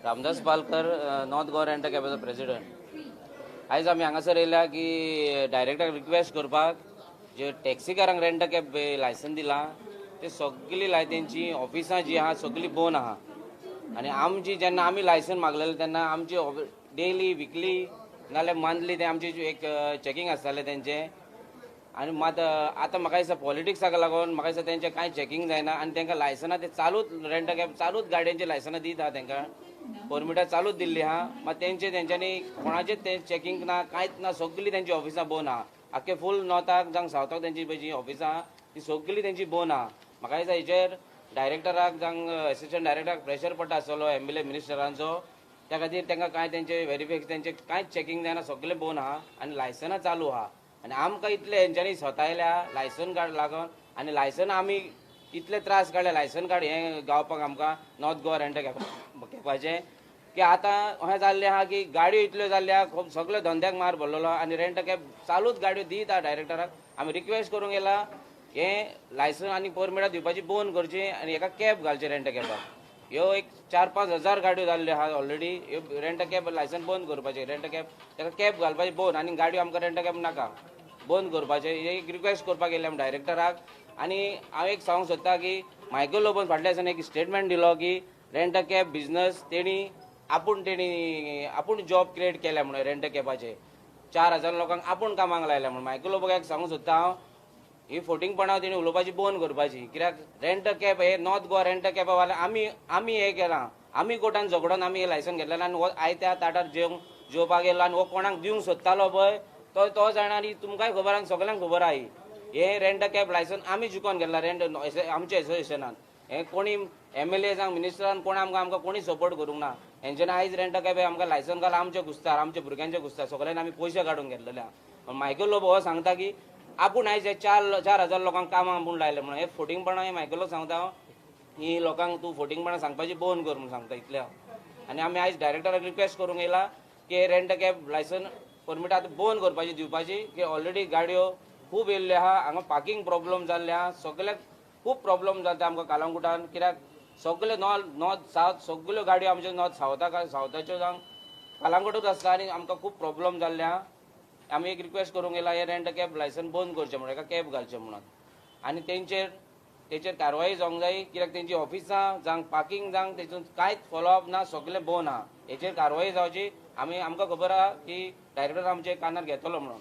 Ramdas Palkar, north Goa rent कॅबाचो president. आयज आमी हांगासर येयल्या की डायरेक्टराक रिक्वेस्ट करपाक जे टॅक्सीकारांक रेंट कॅब लायसन दिला ते सगळी तेंची ऑफिसां जी आहा सगळी बंद आहा. आनी आमची जेन्ना आमी लायसन मागलेलें तेन्ना आमची डेली विकली नाल्यार मंथली ते आमची एक चॅकींग आसतालें तेंचें. आनी मात आतां म्हाका दिसता पॉलिटिक्साक लागून म्हाका दिसता तेंचें कांय चॅकींग जायना आनी तेंकां लायसनां ते चालूच रेंट कॅब चालूच गाडयांची लायसनां दीत आहा तेंकां. परमिटां चालूच दिल्ली आहा. मात तेंच्यांनी कोणाचेच ते चॅकींग ना कांयच ना. सगळीं तेंची ऑफिसां बंद आहा. आख्खे फूल नॉर्थाक जावं सावथाक तेंची जी ऑफिसां आहा ती सगळीं तेंची बंद आहा. म्हाका दिसता हेचेर डायरेक्टराक जावं असिस्टंट डायरेक्टराक प्रेशर पडटा आसतलो एमएलए मिनिस्टरांचो. त्या खातीर तेंकां कांय तेंचे व्हेरिफिकेशन तेंचे कांयच चॅकींग जायना. सगळें बंद आहा आनी लायसनां चालू आहा. आनी आमकां इतले हेंच्यांनी सतायल्या लायसन कार्ड लागून आनी लायसन आमी इतले त्रास काडले लायसन कार्ड हें गावपाक आमकां नॉर्थ गोवा रेंट कॅबाचें की आतां अशें जाल्लें आहा की गाडयो इतल्यो जाल्ल्या सगळ्या धंद्याक मार भरलेलो आनी रेंट कॅब चालूच गाडयो दीत आहा डायरेक्टराक. आमी रिक्वेस्ट करूंक येला हें लायसन आनी परमिटां दिवपाची बंद करची आनी हेका कॅब घालचे रेंट कॅबाक. ह्यो एक 4-5 हजार गाडयो जाल्ल्यो आहा ऑलरेडी. ह्यो रेंट कॅब लायसन बंद करपाचें. रेंट कॅब तेका कॅब घालपाची बंद आनी गाडयो आमकां रेंट कॅब नाका. बंद करपाचें एक रिक्वेस्ट करपाक येयलें आमी डायरेक्टराक. आनी हांव एक सांगूंक सोदता की मायकल लोबन फाटल्या दिसांनी एक स्टेटमेंट दिलो की रेंट कॅब बिझनस आपूण जॉब क्रिएट केल्या म्हणून रेंट कॅबाचे 4,000 लोकांक आपूण कामाक लायल्या म्हणून. मायकल लोबोक सांगूंक सोदता हांव ही फोटिंगपणां तेणी उलोवपाची बंद करपाची. कित्याक रेंट कॅब हे नॉर्थ गोवा रेंट कॅबावाले आमी हें केलां. आमी कोर्टान झगडोन आमी हें लायसन घेतलेलें आनी हो आयत्या ताटार जेवपाक येयलो आनी हो कोणाक दिवंक सोदतालो पळय तो जाणा. आनी तुमकांय खबर आहा सगळ्यांक खबर आहा ही हे रेंट कॅब लायसन आमी जिखोन गेला रेंट आमच्या एसोसिएशनान. हे कोणी एमएलए जावं मिनिस्टरान कोण आमकां कोणी सपोर्ट करूंक ना. हेंच्यानी आयज रेंट कॅब आमकां लायसन घाला आमच्या घुसतार आमच्या भुरग्यांच्या घुसतार सगळ्यांनी आमी पयशे काडून घेतलेले आहा. पण मायकल लोबो हो सांगता की आपूण आयज हे 4,000 लोकांक कामाक आपूण लायले म्हणून. हे फोटिंगपणां हे मायकलोक सांगता हांव ही लोकांक तूं फोटिंगपणां सांगपाची बंद कर म्हणून सांगता इतलें हांव. आनी आमी आयज डायरेक्टराक रिक्वेस्ट करूंक येयला की हे रेंट कॅब लायसन परमिटां आतां बंद करपाची दिवपाची की ऑलरेडी गाडयो खूब येयल्ल्यो आहा. हांगा पार्किंग प्रॉब्लम जाल्ले आहा. सगळ्याक खूब प्रॉब्लम जाता आमकां कालांगुटान. कित्याक सगळे नॉर्थ सावथ सगळ्यो गाडयो आमच्यो नॉर्थ सावथाच्यो जावं कालांगुटूच आसता आनी आमकां खूब प्रॉब्लम जाल्ले आहा. आमी एक रिक्वेस्ट करूंक येयला हे रेंट कॅब लायसन बंद करचें म्हणून हेका कॅब घालचें म्हणून. आनी तेचेर कारवाई जावंक जाय. कित्याक तेंची ऑफिसां जावं पार्किंग जावं तेतून कांयच फॉलोअप ना. सगळें बंद आहा. हेचेर कारवाई जावची. आमकां खबर आहा की डायरेक्टर आमचे कानार घेतलो म्हणून.